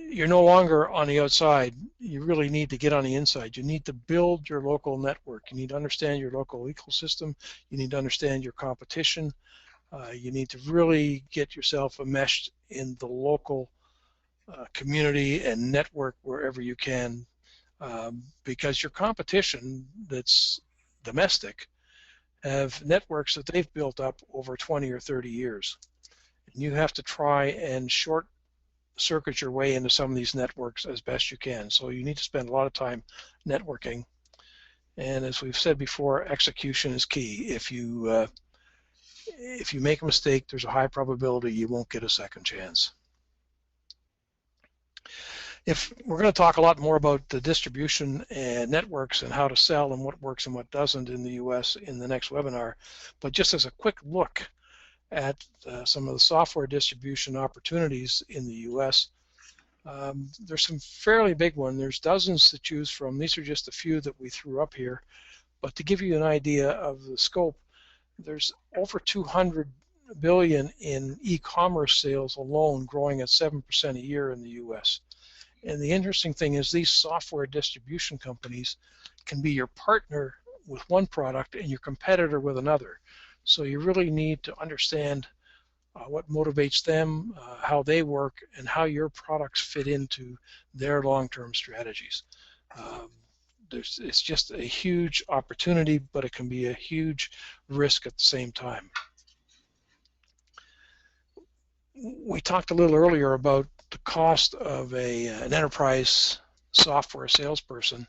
you're no longer on the outside. You really need to get on the inside. You need to build your local network. You need to understand your local ecosystem. You need to understand your competition. You need to really get yourself enmeshed in the local community and network wherever you can, because your competition that's domestic have networks that they've built up over 20 or 30 years. And you have to try and short-circuit your way into some of these networks as best you can. So you need to spend a lot of time networking. And as we've said before, execution is key. If you make a mistake, there's a high probability you won't get a second chance. If we're going to talk a lot more about the distribution and networks and how to sell and what works and what doesn't in the U.S. in the next webinar, but just as a quick look at some of the software distribution opportunities in the U.S., there's some fairly big ones. There's dozens to choose from. These are just a few that we threw up here, but to give you an idea of the scope, there's over 200 billion in e-commerce sales alone, growing at 7% a year in the U.S. And the interesting thing is these software distribution companies can be your partner with one product and your competitor with another. So you really need to understand what motivates them, how they work, and how your products fit into their long-term strategies. It's just a huge opportunity, but it can be a huge risk at the same time. We talked a little earlier about the cost of an enterprise software salesperson.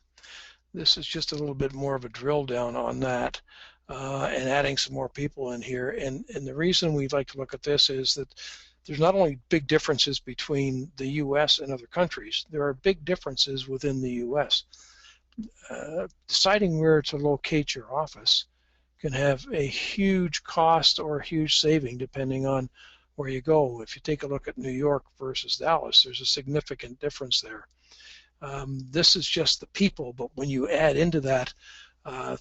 This is just a little bit more of a drill down on that, and adding some more people in here. And the reason we'd like to look at this is that there's not only big differences between the U.S. and other countries, there are big differences within the U.S. Deciding where to locate your office can have a huge cost or a huge saving depending on where you go. If you take a look at New York versus Dallas, there's a significant difference there. This is just the people, but when you add into that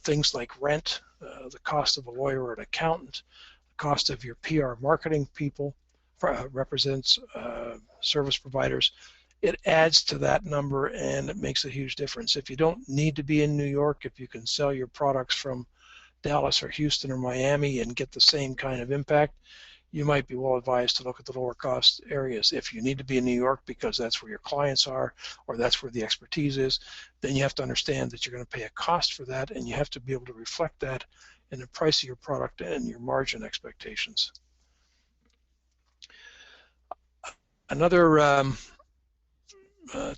things like rent, the cost of a lawyer or an accountant, the cost of your PR marketing people, represents service providers, it adds to that number and it makes a huge difference. If you don't need to be in New York, if you can sell your products from Dallas or Houston or Miami and get the same kind of impact, you might be well advised to look at the lower cost areas. If you need to be in New York because that's where your clients are or that's where the expertise is, then you have to understand that you're going to pay a cost for that, and you have to be able to reflect that in the price of your product and your margin expectations. Another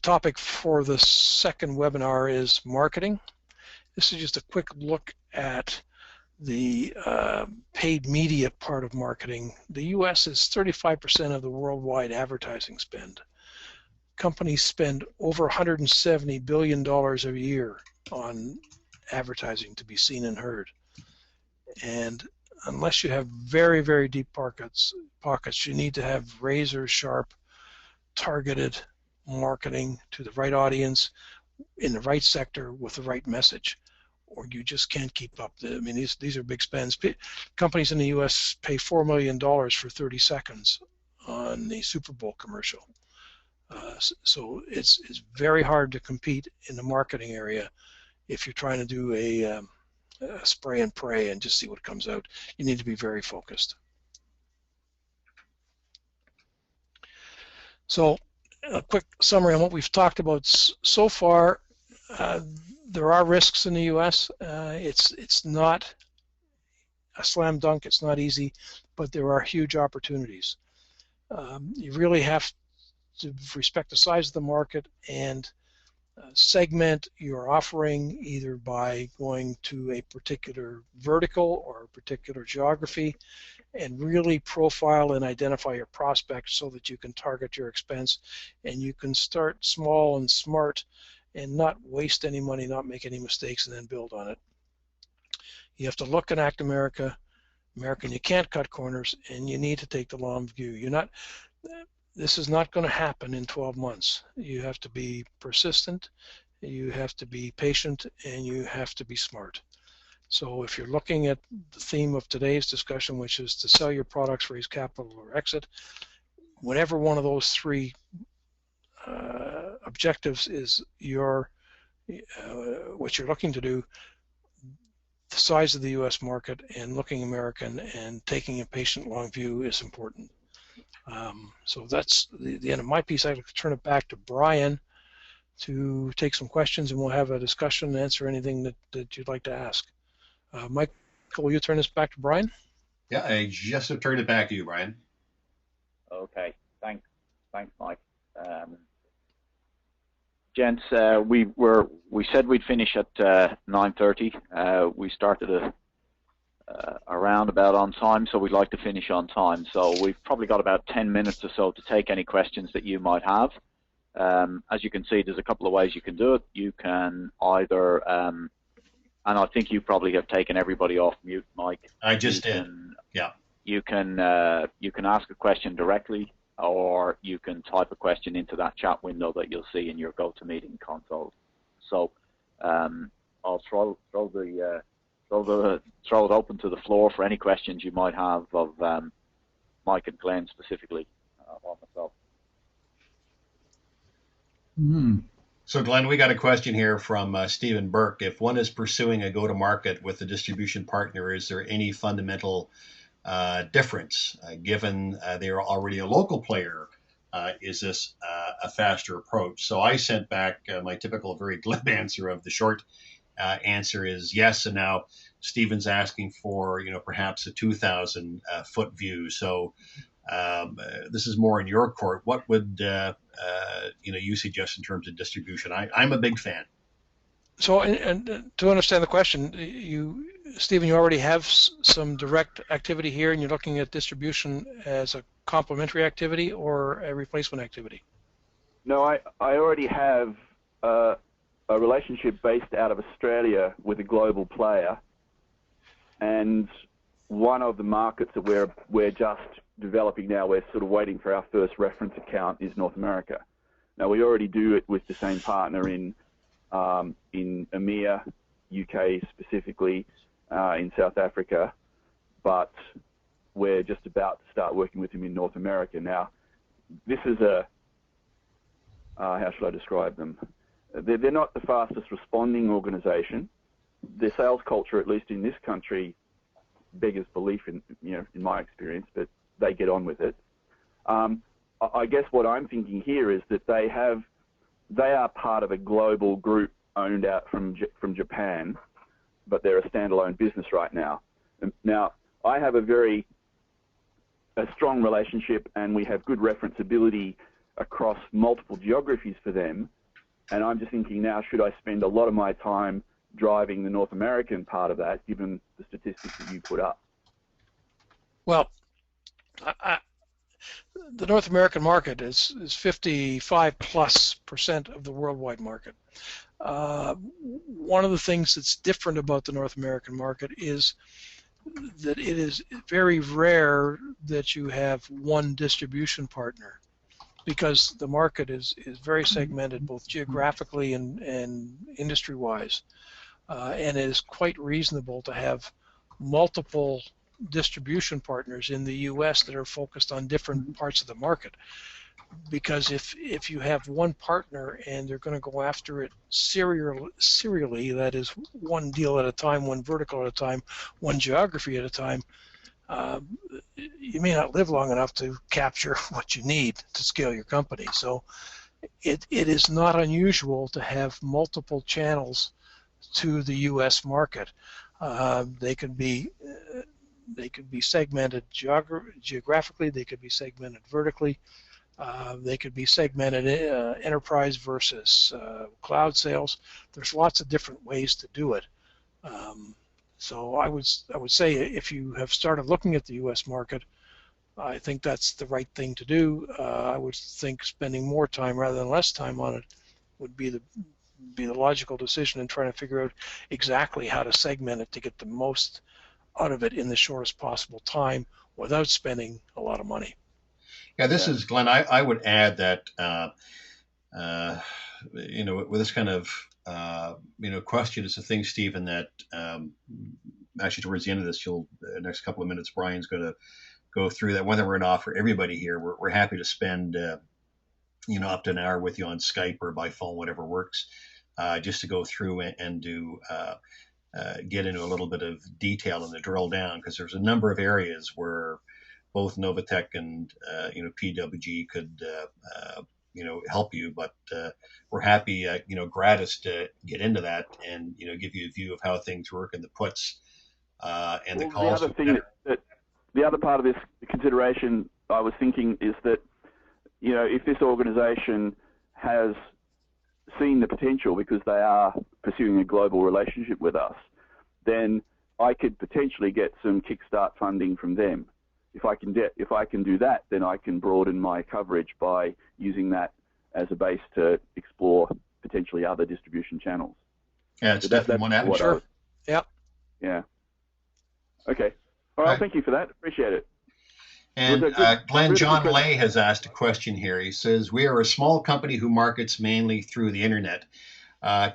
topic for the second webinar is marketing. This is just a quick look at the paid media part of marketing. The U.S. is 35% of the worldwide advertising spend. Companies spend over $170 billion a year on advertising to be seen and heard. And unless you have very, very deep pockets, you need to have razor sharp, targeted marketing to the right audience in the right sector with the right message, or you just can't keep up. I mean, these are big spends. Companies in the U.S. pay $4 million for 30 seconds on the Super Bowl commercial. So it's very hard to compete in the marketing area if you're trying to do a spray and pray and just see what comes out. You need to be very focused. So a quick summary on what we've talked about so far. There are risks in the U.S. It's not a slam dunk. It's not easy, but there are huge opportunities. You really have to respect the size of the market and segment your offering either by going to a particular vertical or a particular geography, and really profile and identify your prospects so that you can target your expense, and you can start small and smart and not waste any money, not make any mistakes, and then build on it. You have to look and act American. You can't cut corners, and you need to take the long view. This is not going to happen in 12 months. You have to be persistent, you have to be patient, and you have to be smart. So if you're looking at the theme of today's discussion, which is to sell your products, raise capital, or exit, whenever one of those three objectives is what you're looking to do, the size of the U.S. market and looking American and taking a patient long view is important. So that's the end of my piece. I'd like to turn it back to Brian to take some questions, and we'll have a discussion and answer anything that you'd like to ask. Michael, will you turn this back to Brian? Yeah, I just have turned it back to you, Brian. Okay, thanks, Mike. Gents, we said we'd finish at 9:30. We started around about on time, so we'd like to finish on time. So we've probably got about 10 minutes or so to take any questions that you might have. As you can see, there's a couple of ways you can do it. You can either, and I think you probably have taken everybody off mute, Mike. I just did. Yeah. You can ask a question directly, or you can type a question into that chat window that you'll see in your GoToMeeting console. So I'll throw it open to the floor for any questions you might have of Mike and Glenn specifically on myself. So, Glenn, we got a question here from Stephen Burke. If one is pursuing a go-to-market with a distribution partner, is there any fundamental difference given they are already a local player? Is this a faster approach? So I sent back my typical very glib answer of the short answer is yes. And now Stephen's asking for, perhaps a 2,000 foot view. So this is more in your court. What would you suggest in terms of distribution? I'm a big fan. So, and to understand the question, Stephen, you already have some direct activity here, and you're looking at distribution as a complementary activity or a replacement activity? No, I already have a relationship based out of Australia with a global player, and one of the markets that we're just developing now, we're sort of waiting for our first reference account, is North America. Now, we already do it with the same partner in EMEA, UK specifically, in South Africa, but we're just about to start working with him in North America. Now, this is how should I describe them? They're not the fastest responding organization. Their sales culture, at least in this country, beggars belief in my experience, but they get on with it. I guess what I'm thinking here is that they are part of a global group owned out from Japan, but they're a standalone business right now. Now, I have a strong relationship, and we have good referenceability across multiple geographies for them. And I'm just thinking now, should I spend a lot of my time driving the North American part of that, given the statistics that you put up? Well, the North American market is 55+% of the worldwide market. One of the things that's different about the North American market is that it is very rare that you have one distribution partner, because the market is very segmented, both geographically and industry-wise, and it is quite reasonable to have multiple distribution partners in the U.S. that are focused on different parts of the market. Because if you have one partner and they're going to go after it serially, that is one deal at a time, one vertical at a time, one geography at a time, you may not live long enough to capture what you need to scale your company. So it is not unusual to have multiple channels to the U.S. market. They could be segmented geographically, they could be segmented vertically, they could be segmented enterprise versus cloud sales. There's lots of different ways to do it. So I would say if you have started looking at the U.S. market, I think that's the right thing to do. I would think spending more time rather than less time on it would be the logical decision, in trying to figure out exactly how to segment it to get the most out of it in the shortest possible time without spending a lot of money. Yeah, this is Glenn. I would add that with this kind of question, it's a thing, Stephen, that actually towards the end of this, next couple of minutes, Brian's going to go through that. Whether we're going to offer everybody here, we're happy to spend up to an hour with you on Skype or by phone, whatever works, just to go through and do get into a little bit of detail and the drill down, because there's a number of areas where both Novatech and PWG could help you, but we're happy gratis to get into that and give you a view of how things work and the puts and the calls. The other part of this consideration I was thinking is that if this organization has seen the potential, because they are pursuing a global relationship with us, then I could potentially get some kickstart funding from them. If I can do that, then I can broaden my coverage by using that as a base to explore potentially other distribution channels. Yeah, it's definitely one avenue. Sure. Yeah. Yeah. Okay. All right. Thank you for that. Appreciate it. And Glenn, John Lay has asked a question here. He says, we are a small company who markets mainly through the internet.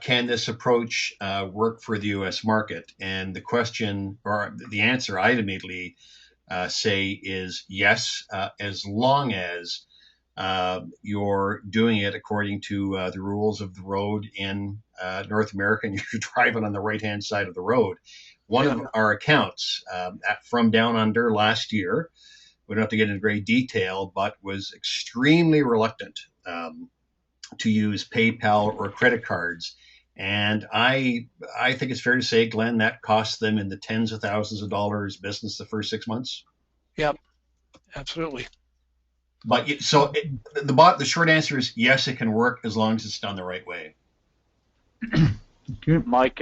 Can this approach work for the U.S. market? And the question, or the answer I immediately say is yes, as long as you're doing it according to the rules of the road in North America, and you're driving on the right-hand side of the road. One of our accounts from Down Under last year, we don't have to get into great detail, but was extremely reluctant to use PayPal or credit cards. And I think it's fair to say, Glenn, that cost them in the tens of thousands of dollars business the first 6 months. Yep, absolutely. But the short answer is yes, it can work as long as it's done the right way. Mike,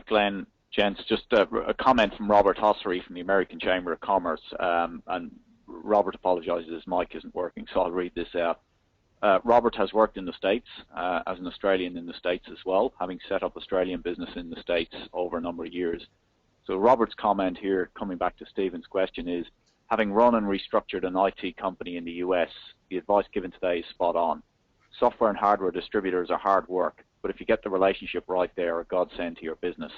Glenn, gents, just a comment from Robert Hossery from the American Chamber of Commerce. And Robert apologizes his mic isn't working, so I'll read this out. Robert has worked in the States as an Australian in the States as well, having set up Australian business in the States over a number of years. So Robert's comment here, coming back to Stephen's question, is, having run and restructured an IT company in the US, the advice given today is spot on. Software and hardware distributors are hard work, but if you get the relationship right, they are a godsend to your business.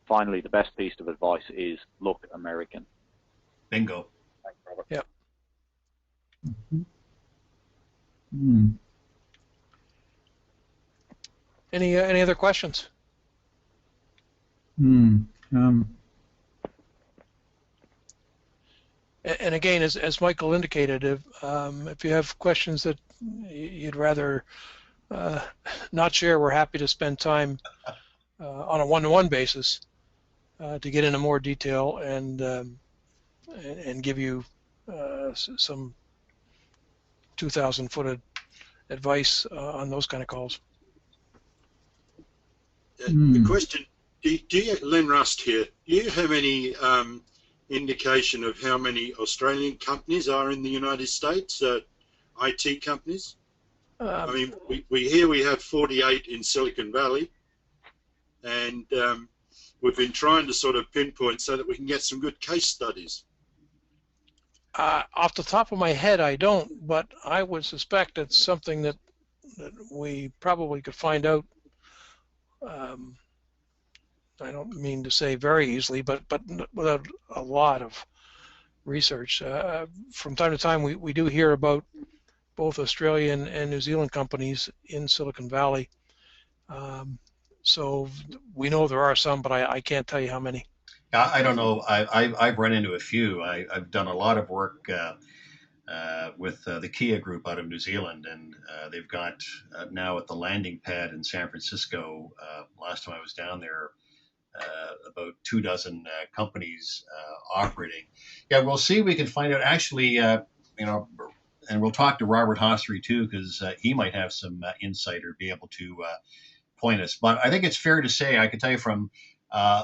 Finally, the best piece of advice is look American. Bingo. Thanks, Robert. Yep. Any other questions? And again, as Michael indicated, if you have questions that you'd rather not share, we're happy to spend time on a one-to-one basis to get into more detail and give you some 2,000-foot advice on those kind of calls. The question, do you, Len Rust here, do you have any indication of how many Australian companies are in the United States, IT companies? I mean, we hear we have 48 in Silicon Valley, and we've been trying to sort of pinpoint so that we can get some good case studies. Off the top of my head, I don't, but I would suspect it's something that we probably could find out. I don't mean to say very easily, but without a lot of research. From time to time, we do hear about both Australian and New Zealand companies in Silicon Valley. So we know there are some, but I can't tell you how many. I don't know. I've run into a few. I've done a lot of work with the Kia Group out of New Zealand, and they've got now at the landing pad in San Francisco, last time I was down there, about 24 companies operating. Yeah, we'll see if we can find out. Actually, and we'll talk to Robert Hossery too, because he might have some insight or be able to point us. But I think it's fair to say, I can tell you from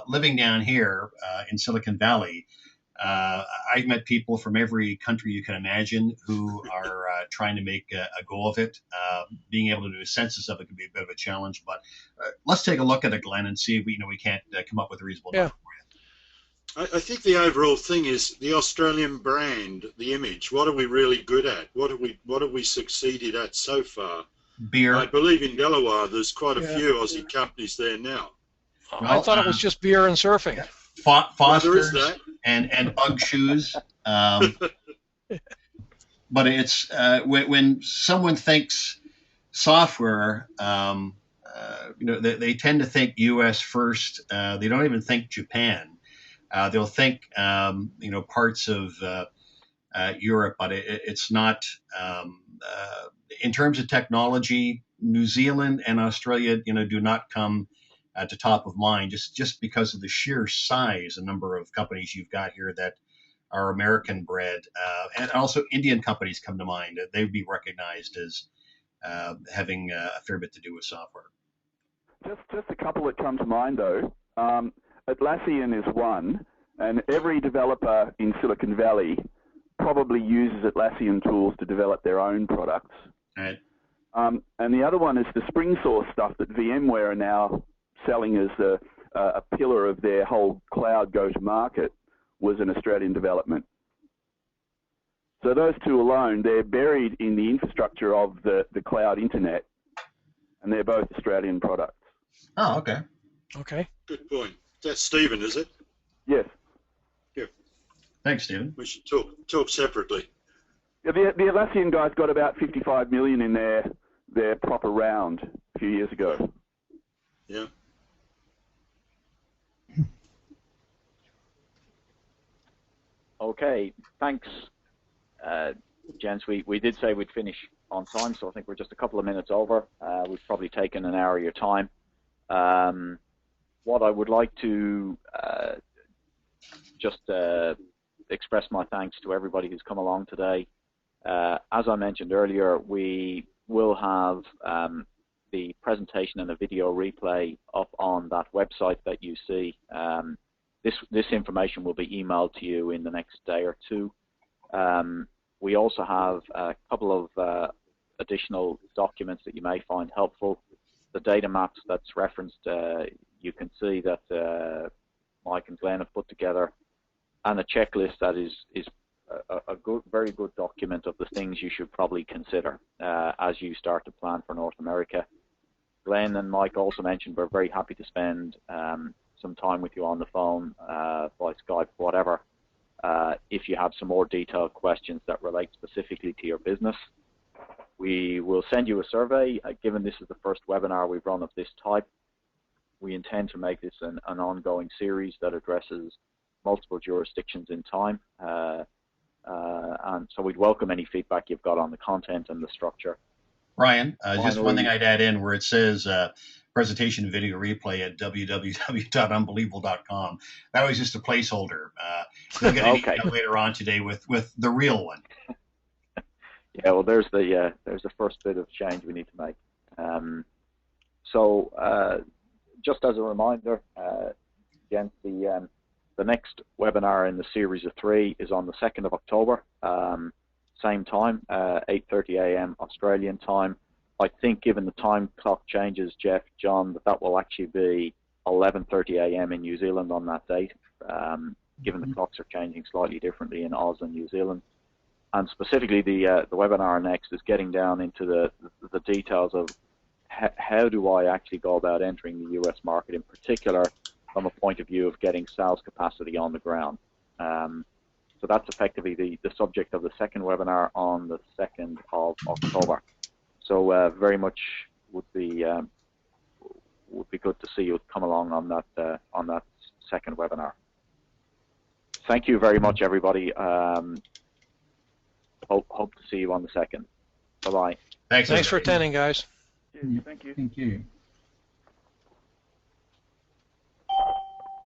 living down here in Silicon Valley, I've met people from every country you can imagine who are trying to make a go of it. Being able to do a census of it can be a bit of a challenge, but let's take a look at it, Glenn, and see if we can't come up with a reasonable number for you. I think the overall thing is the Australian brand, the image. What are we really good at? What have we succeeded at so far? Beer. I believe in Delaware there's quite a few Aussie companies there now. Well, I thought it was just beer and surfing. Yeah. Foster's there is that. and Bug shoes. But it's when someone thinks software, they tend to think U.S. first. They don't even think Japan. They'll think parts of Europe, but it's not. In terms of technology, New Zealand and Australia, do not come to top of mind just because of the sheer size and number of companies you've got here that are American bred, and also Indian companies come to mind. They'd be recognized as having a fair bit to do with software. Just a couple that come to mind though. Atlassian is one, and every developer in Silicon Valley probably uses Atlassian tools to develop their own products. Right. And the other one is the spring source stuff that VMware are now selling as a pillar of their whole cloud go-to-market was an Australian development. So those two alone, they're buried in the infrastructure of the cloud internet, and they're both Australian products. Oh, okay. Okay. Good point. That's Stephen, is it? Yes. Yeah. Thanks, Stephen. We should talk separately. Yeah, the Atlassian guys got about 55 million in their proper round a few years ago. Yeah. Okay, thanks, gents. We did say we'd finish on time, so I think we're just a couple of minutes over. We've probably taken an hour of your time. What I would like to just express my thanks to everybody who's come along today. As I mentioned earlier, we will have the presentation and a video replay up on that website that you see. This information will be emailed to you in the next day or two. We also have a couple of additional documents that you may find helpful. The data maps that's referenced, you can see that Mike and Glenn have put together, and a checklist that is a very good document of the things you should probably consider as you start to plan for North America. Glenn and Mike also mentioned we're very happy to spend some time with you on the phone, by Skype, whatever, if you have some more detailed questions that relate specifically to your business. We will send you a survey. Given this is the first webinar we've run of this type, we intend to make this an ongoing series that addresses multiple jurisdictions in time. And so we'd welcome any feedback you've got on the content and the structure. Ryan, just one thing I'd add in where it says presentation video replay at www.unbelievable.com. That was just a placeholder. You'll get an email later on today with the real one. Yeah, well, there's the first bit of change we need to make. So just as a reminder, gents, the next webinar in the series of 3 is on the 2nd of October. Same time, 8:30 a.m. Australian time. I think given the time clock changes, Jeff, John, that will actually be 11:30 a.m. in New Zealand on that date, given the clocks are changing slightly differently in Oz and New Zealand. And specifically, the webinar next is getting down into the details of how do I actually go about entering the U.S. market, in particular from a point of view of getting sales capacity on the ground. So that's effectively the subject of the second webinar on the 2nd of October. So very much would be good to see you come along on that second webinar. Thank you very much, everybody. Hope to see you on the 2nd. Bye bye. Thanks for attending, guys. Thank you. Thank you.